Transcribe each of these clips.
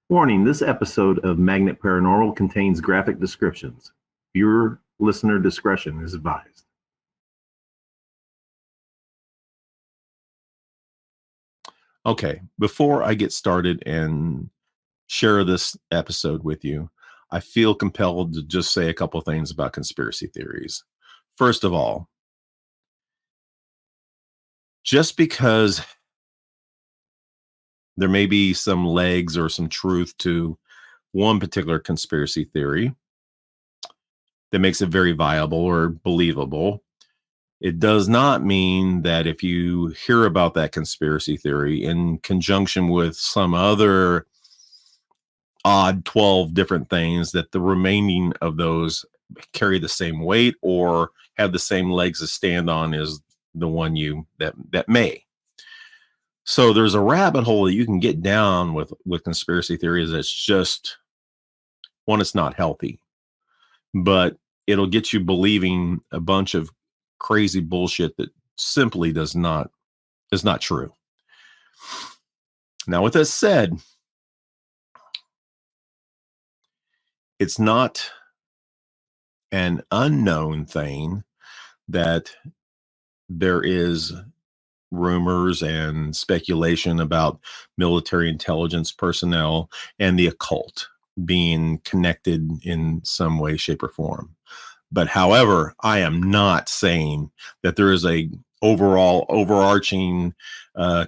Warning, this episode of Magnet Paranormal contains graphic descriptions. Viewer listener discretion is advised. Okay, before I get started and share this episode with you, I feel compelled to just say a couple things about conspiracy theories. First of all, just because there may be some legs or some truth to one particular conspiracy theory that makes it very viable or believable, it does not mean that if you hear about that conspiracy theory in conjunction with some other odd 12 different things, that the remaining of those carry the same weight or have the same legs to stand on as the one that may. So there's a rabbit hole that you can get down with conspiracy theories. That's just one, it's not healthy, but it'll get you believing a bunch of crazy bullshit that simply is not true. Now, with that said, it's not an unknown thing that there is rumors and speculation about military intelligence personnel and the occult being connected in some way, shape, or form. But however, I am not saying that there is a overall overarching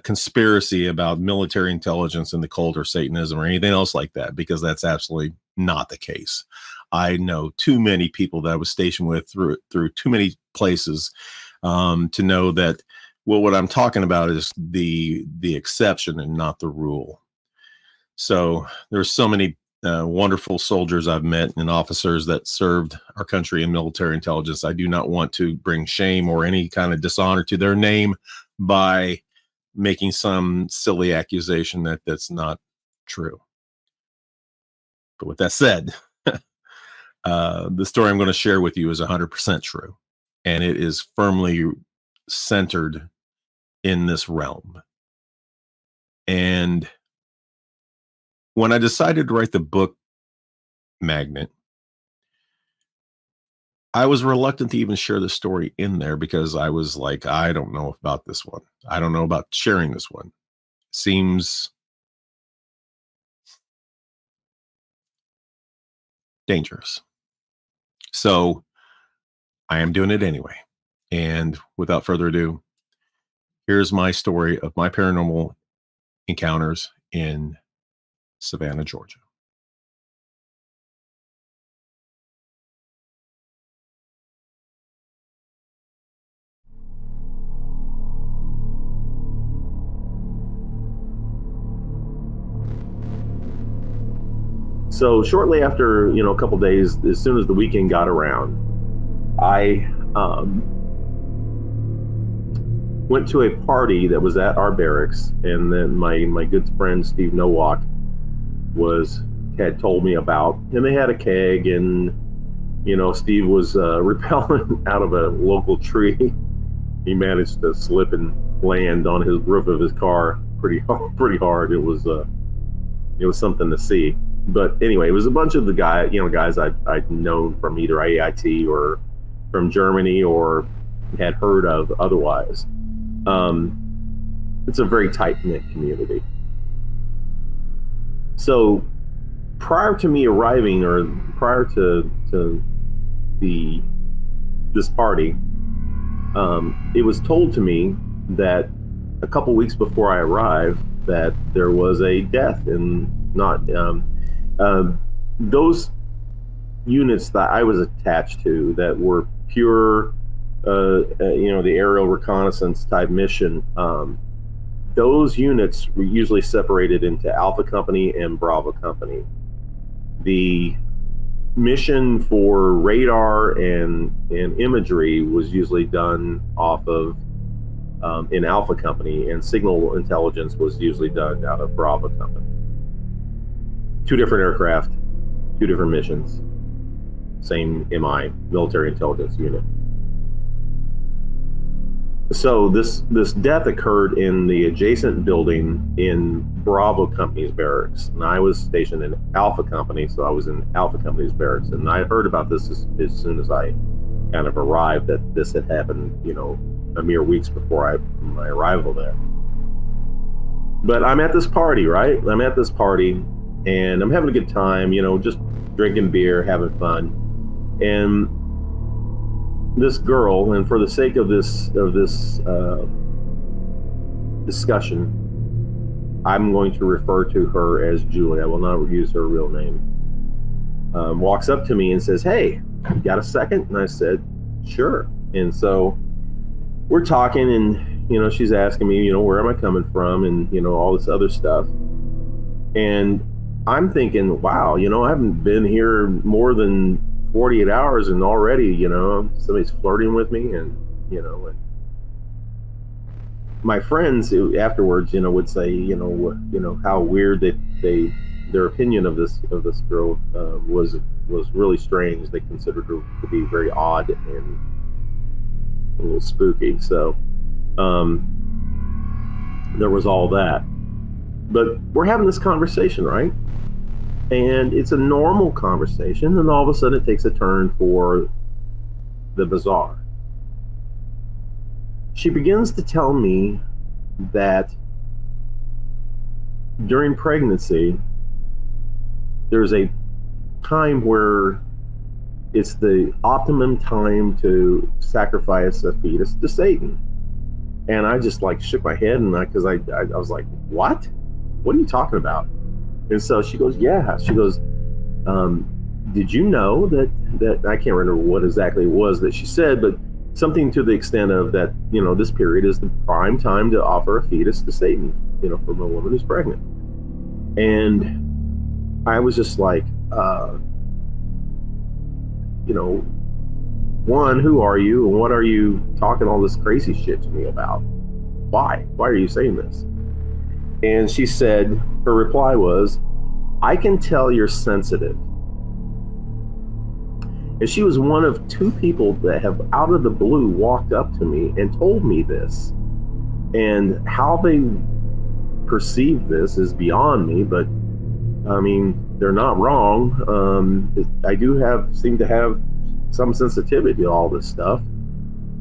conspiracy about military intelligence and the cult or Satanism or anything else like that, because that's absolutely not the case. I know too many people that I was stationed with through too many places to know that, well, what I'm talking about is the exception and not the rule. So there's so many wonderful soldiers I've met and officers that served our country in military intelligence. I do not want to bring shame or any kind of dishonor to their name by making some silly accusation that's not true. But with that said, the story I'm going to share with you is 100% true, and it is firmly centered in this realm. And when I decided to write the book Magnet, I was reluctant to even share the story in there because I was like, I don't know about this one. I don't know about sharing this one. Seems dangerous. So I am doing it anyway. And without further ado, here's my story of my paranormal encounters in Savannah, Georgia. So shortly after, a couple days, as soon as the weekend got around, I went to a party that was at our barracks, and then my good friend Steve Nowak had told me about, and they had a keg, and Steve was rappelling out of a local tree. He managed to slip and land on his roof of his car pretty hard. It was something to see. But anyway, it was a bunch of the guys I'd known from either AIT or from Germany or had heard of otherwise. It's a very tight-knit community. So prior to me arriving, or prior to this party, it was told to me that a couple weeks before I arrived that there was a death in those units that I was attached to that were pure, the aerial reconnaissance type mission. Those units were usually separated into Alpha Company and Bravo Company. The mission for radar and imagery was usually done off of in Alpha Company, and signal intelligence was usually done out of Bravo Company. Two different aircraft, two different missions, same MI, military intelligence unit. So this death occurred in the adjacent building in Bravo Company's barracks, and I was stationed in Alpha Company, so I was in Alpha Company's barracks, and I heard about this as soon as I kind of arrived, that this had happened, a mere weeks before my arrival there. But I'm at this party, right? I'm at this party, and I'm having a good time, just drinking beer, having fun, and this girl, and for the sake of this discussion, I'm going to refer to her as Julie. I will not use her real name. Walks up to me and says, "Hey, you got a second?" And I said, "Sure." And so we're talking, and she's asking me, where am I coming from, and all this other stuff. And I'm thinking, wow, I haven't been here more than 48 hours, and already, somebody's flirting with me, and and my friends afterwards, would say, how weird their opinion of this girl was really strange. They considered her to be very odd and a little spooky. So there was all that. But we're having this conversation, right? And it's a normal conversation, and all of a sudden it takes a turn for the bizarre. She begins to tell me that during pregnancy, there's a time where it's the optimum time to sacrifice a fetus to Satan. And I just shook my head, and because I was like, what are you talking about? And so she goes, yeah. She goes, did you know that I can't remember what exactly it was that she said, but something to the extent of that, this period is the prime time to offer a fetus to Satan, from a woman who's pregnant. And I was just like, one, who are you, and what are you talking all this crazy shit to me about? Why are you saying this? And she said, her reply was, I can tell you're sensitive. And she was one of two people that have out of the blue walked up to me and told me this. And how they perceive this is beyond me, but I mean, they're not wrong. I do seem to have some sensitivity to all this stuff.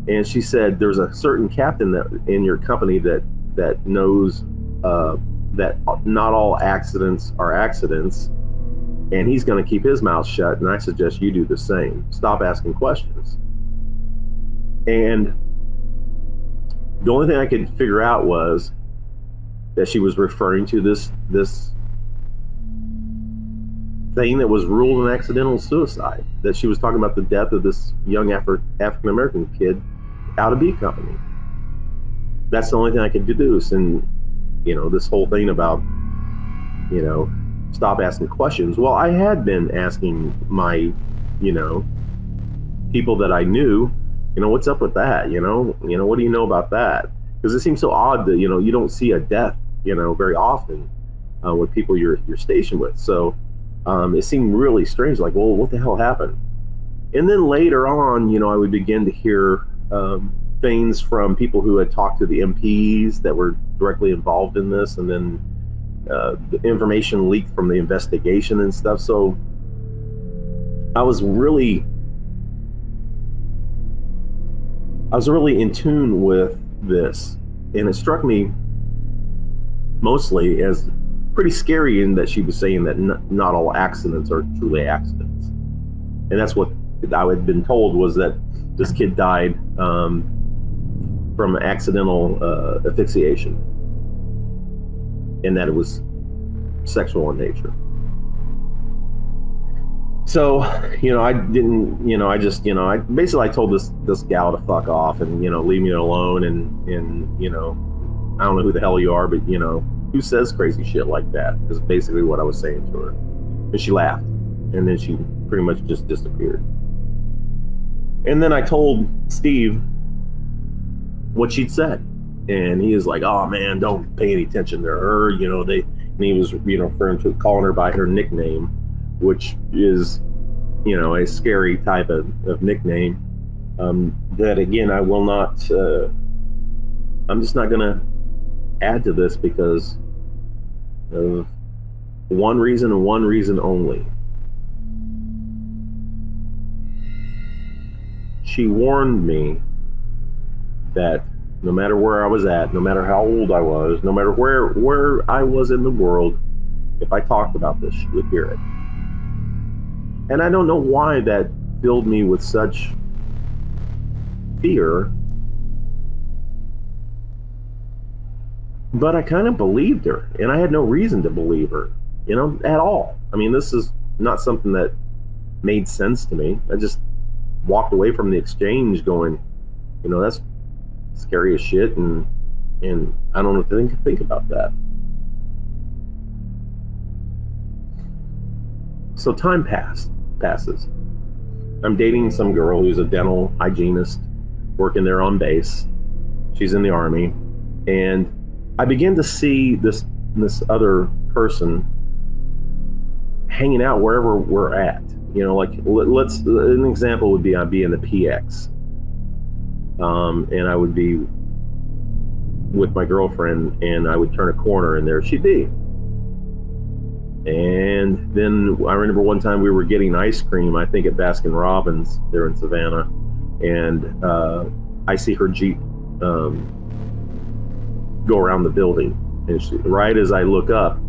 And she said, there's a certain captain that in your company that knows that not all accidents are accidents, and he's going to keep his mouth shut, and I suggest you do the same. Stop asking questions. And the only thing I could figure out was that she was referring to this thing that was ruled an accidental suicide, that she was talking about the death of this young African-American kid out of B Company. That's the only thing I could deduce. And this whole thing about stop asking questions. Well, I had been asking my people that I knew, what's up with that, what do you know about that? Because it seems so odd that you don't see a death very often with people you're stationed with. So it seemed really strange, like, well, what the hell happened? And then later on, I would begin to hear things from people who had talked to the MPs that were directly involved in this, and then the information leaked from the investigation and stuff. So I was really in tune with this, and it struck me mostly as pretty scary in that she was saying that not all accidents are truly accidents. And that's what I had been told, was that this kid died from accidental asphyxiation, and that it was sexual in nature. So, I didn't, I just, I basically told this gal to fuck off and, leave me alone. And, I don't know who the hell you are, but, who says crazy shit like that, is basically what I was saying to her. And she laughed, and then she pretty much just disappeared. And then I told Steve what she'd said, and he was like, oh man, don't pay any attention to her. And he was, referring to calling her by her nickname, which is, a scary type of nickname. That again, I will not I'm just not going to add to this because of one reason and one reason only. She warned me that no matter where I was at, no matter how old I was, no matter where I was in the world, if I talked about this, she would hear it. And I don't know why that filled me with such fear, but I kind of believed her, and I had no reason to believe her, at all. I mean, this is not something that made sense to me. I just walked away from the exchange going, that's scary as shit, and I don't know what to think about that. So time passes. I'm dating some girl who's a dental hygienist working there on base. She's in the Army, and I begin to see this other person hanging out wherever we're at. Like let's an example would be I'd be in the PX, and I would be with my girlfriend, and I would turn a corner, and there she'd be. And then I remember one time we were getting ice cream, I think at Baskin Robbins there in Savannah, and I see her Jeep go around the building, and right as I look up,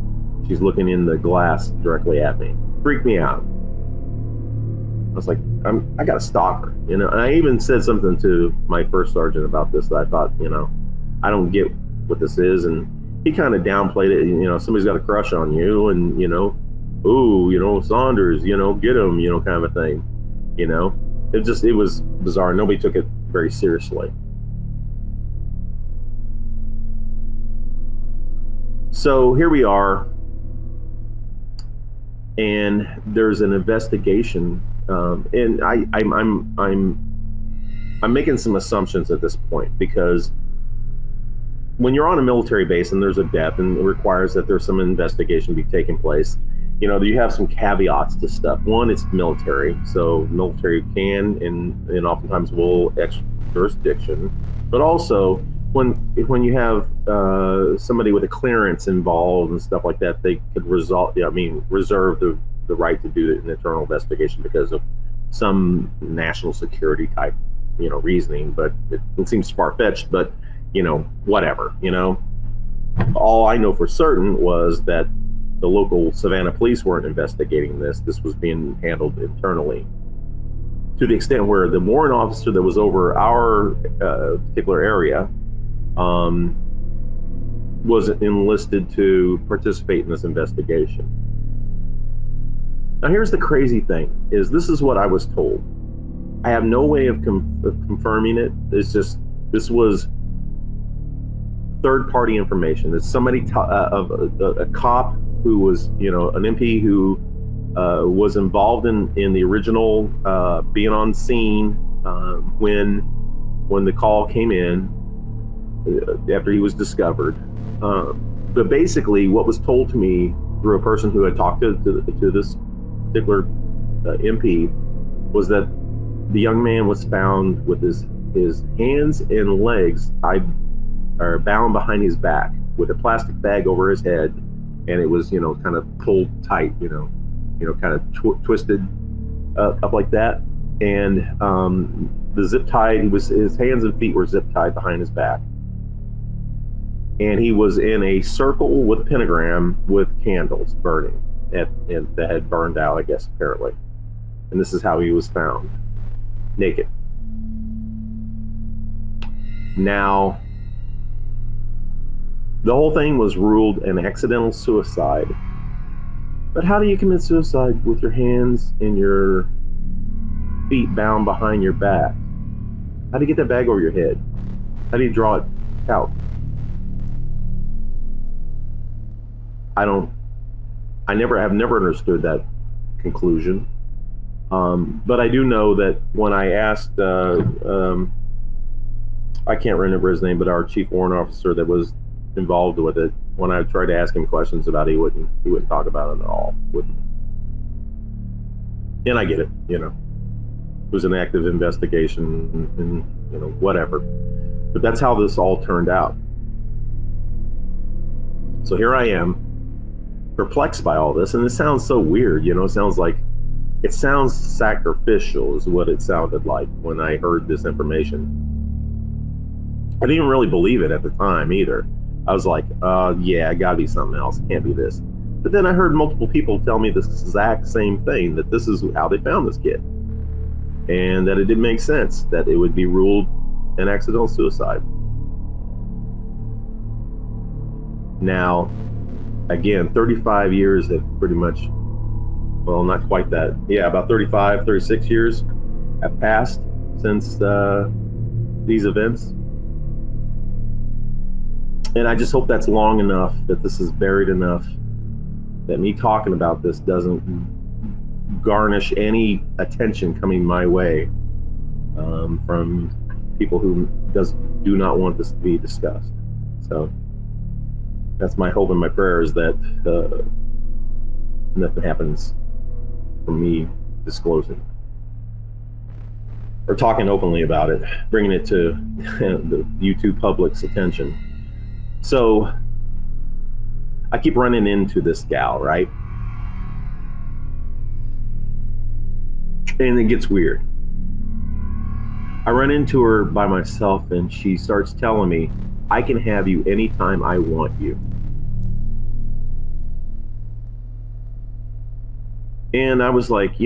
she's looking in the glass directly at me. Freaked me out. I was like, I gotta stop her, And I even said something to my first sergeant about this, that I thought, I don't get what this is, and he kind of downplayed it. Somebody's got a crush on you, and ooh, Saunders, get him, kind of a thing. It was bizarre. Nobody took it very seriously. So here we are, and there's an investigation, and I'm making some assumptions at this point, because when you're on a military base and there's a death and it requires that there's some investigation be taking place, you have some caveats to stuff. One, it's military, so military can and oftentimes will exercise jurisdiction, but also when you have somebody with a clearance involved and stuff like that, they could reserve the right to do an internal investigation because of some national security type reasoning. But it seems far-fetched, but whatever. All I know for certain was that the local Savannah police weren't investigating this. This was being handled internally, to the extent where the warrant officer that was over our particular area was enlisted to participate in this investigation. Now, here's the crazy thing: is this is what I was told. I have no way of confirming it. It's just, this was third-party information. It's somebody a cop who was, an MP who was involved in the original being on scene when the call came in after he was discovered. But basically, what was told to me through a person who had talked to this particular MP was that the young man was found with his hands and legs tied or bound behind his back with a plastic bag over his head, and it was kind of pulled tight, kind of twisted up like that, and the zip tied. His hands and feet were zip tied behind his back, and he was in a circle with a pentagram with candles burning and that had burned out, I guess, apparently. And this is how he was found, naked. Now, the whole thing was ruled an accidental suicide. But how do you commit suicide with your hands and your feet bound behind your back? How do you get that bag over your head? How do you draw it out? I've never understood that conclusion. But I do know that when I asked, I can't remember his name, but our chief warrant officer that was involved with it, when I tried to ask him questions about it, he wouldn't talk about it at all with me. And I get it, it was an active investigation and whatever. But that's how this all turned out. So here I am, perplexed by all this, and it sounds so weird, it sounds sacrificial is what it sounded like when I heard this information. I didn't really believe it at the time either. I was like, yeah, it gotta be something else. It can't be this. But then I heard multiple people tell me this exact same thing, that this is how they found this kid. And that it didn't make sense, that it would be ruled an accidental suicide. Now, again, 35 years have pretty much, well, not quite that. Yeah, about 35, 36 years have passed since these events. And I just hope that's long enough, that this is buried enough, that me talking about this doesn't garnish any attention coming my way from people who do not want this to be discussed. So that's my hope and my prayer, is that nothing happens from me disclosing or talking openly about it, bringing it to the YouTube public's attention. So I keep running into this gal, right? And it gets weird. I run into her by myself, and she starts telling me, I can have you anytime I want you. And I was like,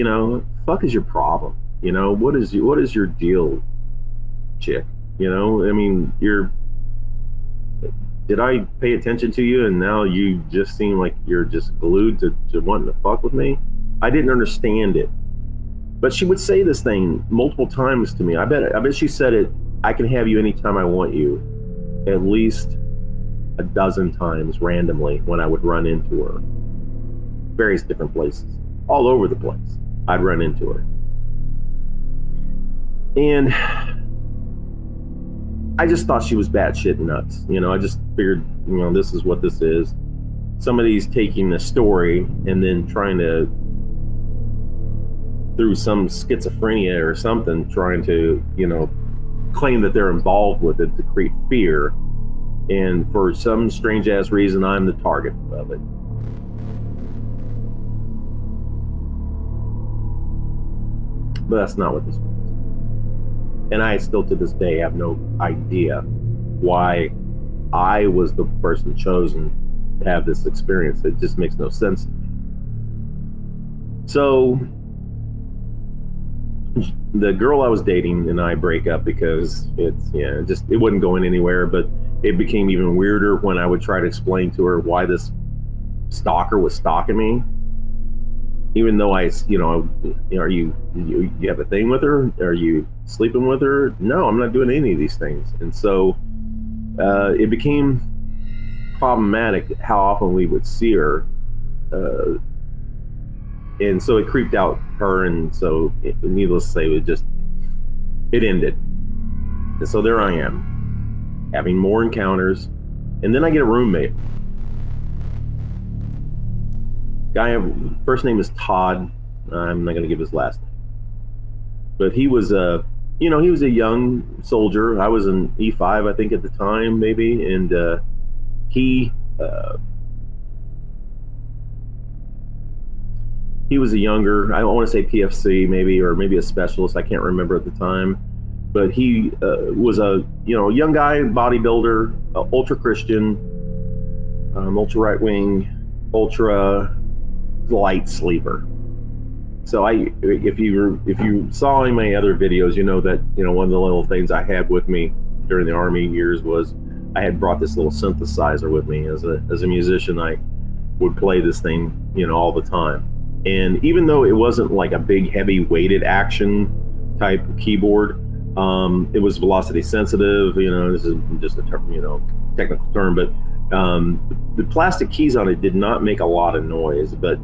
fuck is your problem? What is your deal, chick? I mean, did I pay attention to you and now you just seem like you're just glued to wanting to fuck with me? I didn't understand it. But she would say this thing multiple times to me. I bet she said it, I can have you anytime I want you, at least a dozen times randomly when I would run into her. Various different places, all over the place. I'd run into her. And I just thought she was batshit nuts. I just figured, this is what this is. Somebody's taking a story and then trying to, through some schizophrenia or something, trying to, claim that they're involved with it to create fear. And for some strange ass reason, I'm the target of it. But that's not what this was. And I still to this day have no idea why I was the person chosen to have this experience. It just makes no sense to me. So the girl I was dating and I break up because it wasn't going anywhere, but it became even weirder when I would try to explain to her why this stalker was stalking me. Even though are you have a thing with her? Are you sleeping with her? No, I'm not doing any of these things. And so it became problematic how often we would see her. And so it creeped out her, and so needless to say, it ended. And so there I am, having more encounters, and then I get a roommate. Guy, first name is Todd. I'm not going to give his last name, but he was he was a young soldier. I was an E5, I think, at the time, maybe, and he was a younger, I want to say PFC maybe, or maybe a specialist. I can't remember at the time, but he was a young guy, bodybuilder, ultra Christian, ultra right wing, ultra light sleeper. So if you saw in my other videos, you know that one of the little things I had with me during the Army years was I had brought this little synthesizer with me. As a musician, I would play this thing all the time. And even though it wasn't like a big heavy weighted action type keyboard, it was velocity sensitive. This is just a term, technical term, but the plastic keys on it did not make a lot of noise. But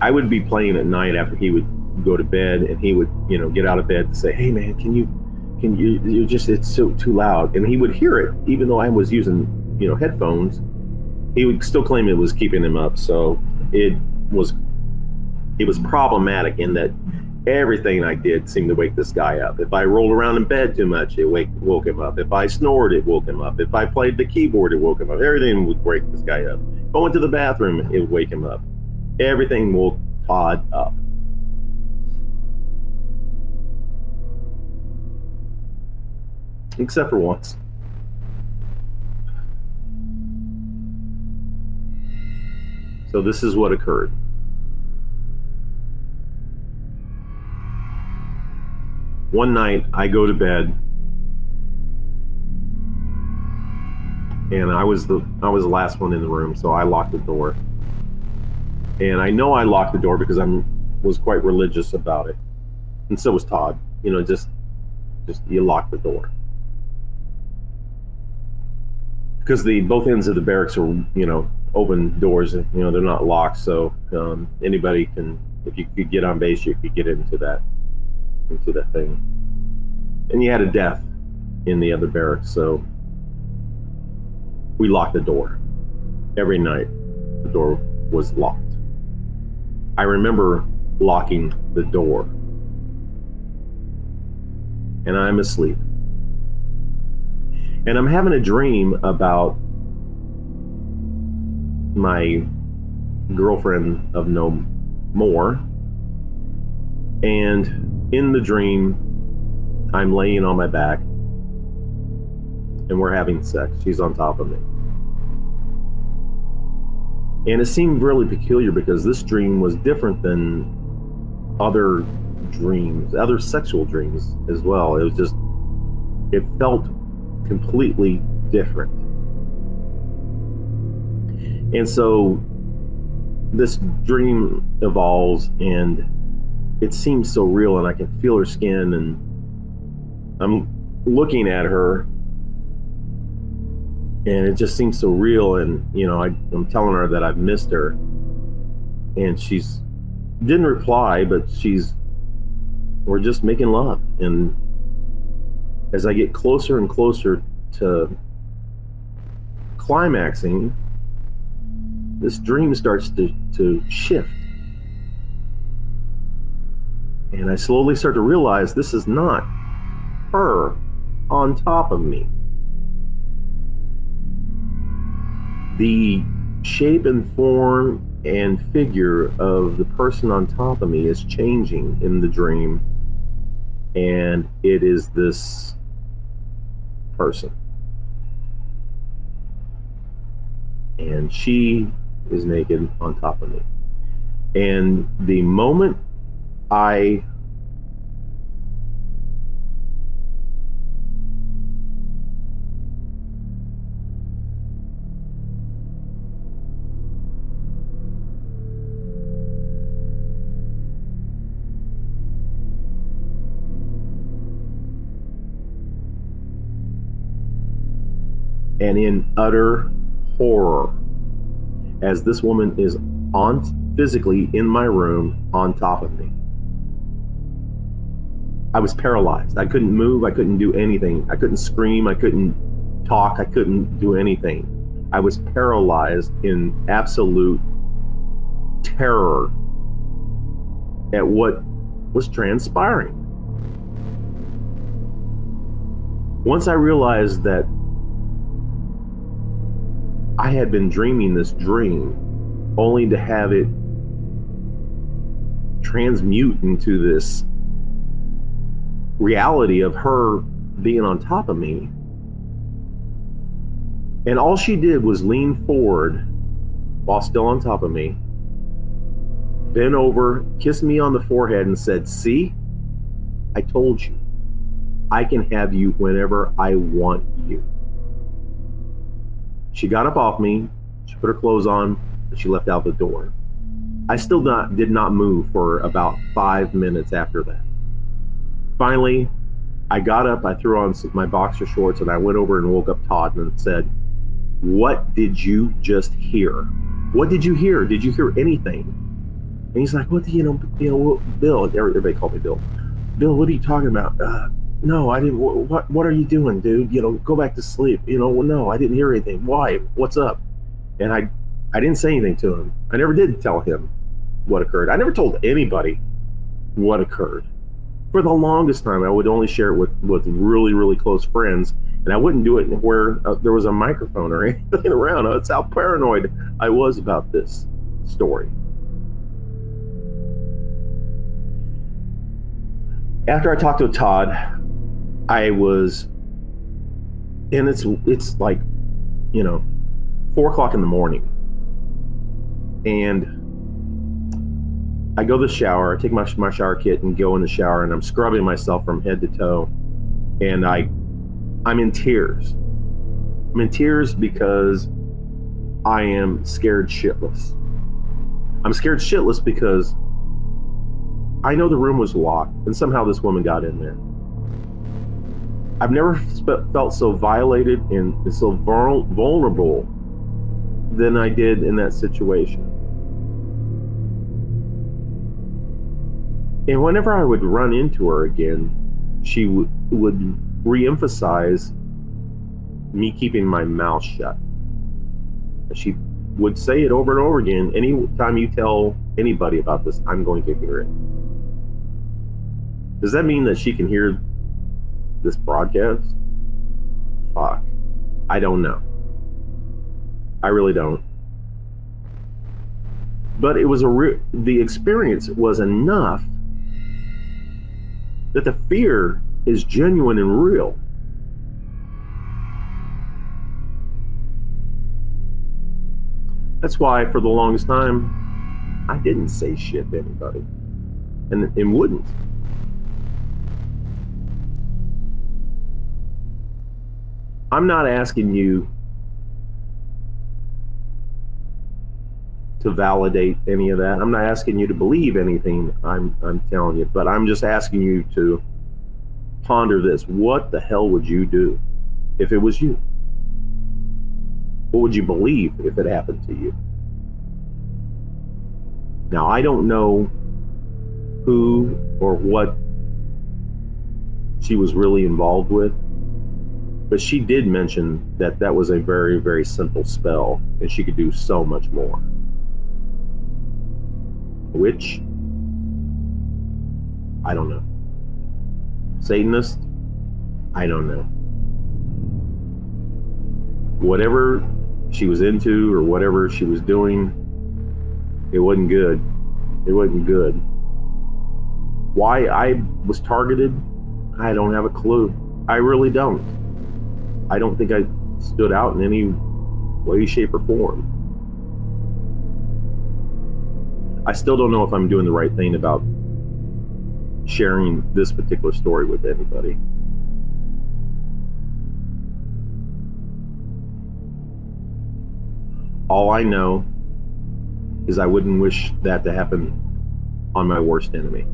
I would be playing at night after he would go to bed, and he would get out of bed to say, "Hey man, can you it's so too loud," and he would hear it even though I was using headphones. He would still claim it was keeping him up. So it was problematic in that Everything I did seemed to wake this guy up. If I rolled around in bed too much, it woke him up. If I snored, it woke him up. If I played the keyboard, it woke him up. Everything would wake this guy up. If I went to the bathroom, it would wake him up. Everything woke Todd up. Except for once. So this is what occurred. One night I go to bed, and I was the last one in the room, so I locked the door. And I know I locked the door because was quite religious about it, and so was Todd. You know, just you lock the door because both ends of the barracks are, you know, open doors. You know, they're not locked, so anybody can. If you could get on base, you could get into that thing. And you had a death in the other barracks, so we locked the door. Every night the door was locked. I remember locking the door, and I'm asleep, and I'm having a dream about my girlfriend of no more. And in the dream, I'm laying on my back and we're having sex. She's on top of me. And it seemed really peculiar because this dream was different than other dreams, other sexual dreams as well. It felt completely different. And so this dream evolves, and it seems so real, and I can feel her skin, and I'm looking at her, and it just seems so real. And you know, I'm telling her that I've missed her, and she's didn't reply, but we're just making love. And as I get closer and closer to climaxing, this dream starts to shift. And I slowly start to realize this is not her on top of me. The shape and form and figure of the person on top of me is changing in the dream, and it is this person. And she is naked on top of me. And the moment I and in utter horror, as this woman is physically in my room on top of me. I was paralyzed. I couldn't move. I couldn't do anything. I couldn't scream. I couldn't talk. I couldn't do anything. I was paralyzed in absolute terror at what was transpiring. Once I realized that I had been dreaming this dream, only to have it transmute into this reality of her being on top of me. And all she did was lean forward while still on top of me, bent over, kissed me on the forehead, and said, "See, I told you, I can have you whenever I want you." She got up off me, she put her clothes on, and she left out the door. I still did not move for about 5 minutes after that. Finally, I got up, I threw on my boxer shorts, and I went over and woke up Todd and said, "What did you just hear? What did you hear? Did you hear anything?" And he's like, "What do you know, Bill?" Everybody called me Bill. "Bill, what are you talking about?" "No, I didn't. What are you doing, dude? Go back to sleep. No, I didn't hear anything. Why? What's up?" And I didn't say anything to him. I never did tell him what occurred. I never told anybody what occurred. For the longest time, I would only share it with really, really close friends, and I wouldn't do it where there was a microphone or anything around. That's how paranoid I was about this story. After I talked to Todd, I was, and it's like, 4 o'clock in the morning, and I go to the shower. I take my shower kit and go in the shower, and I'm scrubbing myself from head to toe, and I'm in tears. I'm in tears because I am scared shitless. I'm scared shitless because I know the room was locked, and somehow this woman got in there. I've never felt so violated and so vulnerable than I did in that situation. And whenever I would run into her again, she would re-emphasize me keeping my mouth shut. She would say it over and over again. Anytime you tell anybody about this, I'm going to hear it. Does that mean that she can hear this broadcast? Fuck. I don't know. I really don't. But it was the experience was enough that the fear is genuine and real. That's why for the longest time, I didn't say shit to anybody, and wouldn't. I'm not asking you to validate any of that. I'm not asking you to believe anything I'm telling you, but I'm just asking you to ponder this. What the hell would you do if it was you? What would you believe if it happened to you? Now, I don't know who or what she was really involved with, but she did mention that that was a very, very simple spell, and she could do so much more. Which? I don't know. Satanist? I don't know. Whatever she was into or whatever she was doing, it wasn't good. It wasn't good. Why I was targeted, I don't have a clue. I really don't. I don't think I stood out in any way, shape, or form. I still don't know if I'm doing the right thing about sharing this particular story with anybody. All I know is I wouldn't wish that to happen on my worst enemy.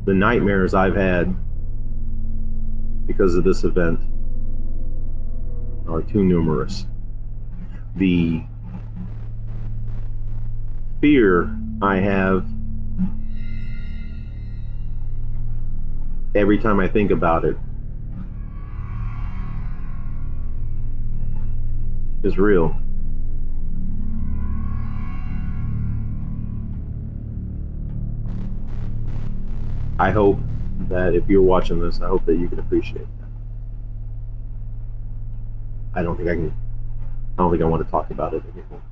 The nightmares I've had because of this event are too numerous. The fear I have every time I think about it is real. I hope that if you're watching this, I hope that you can appreciate that. I don't think I want to talk about it anymore.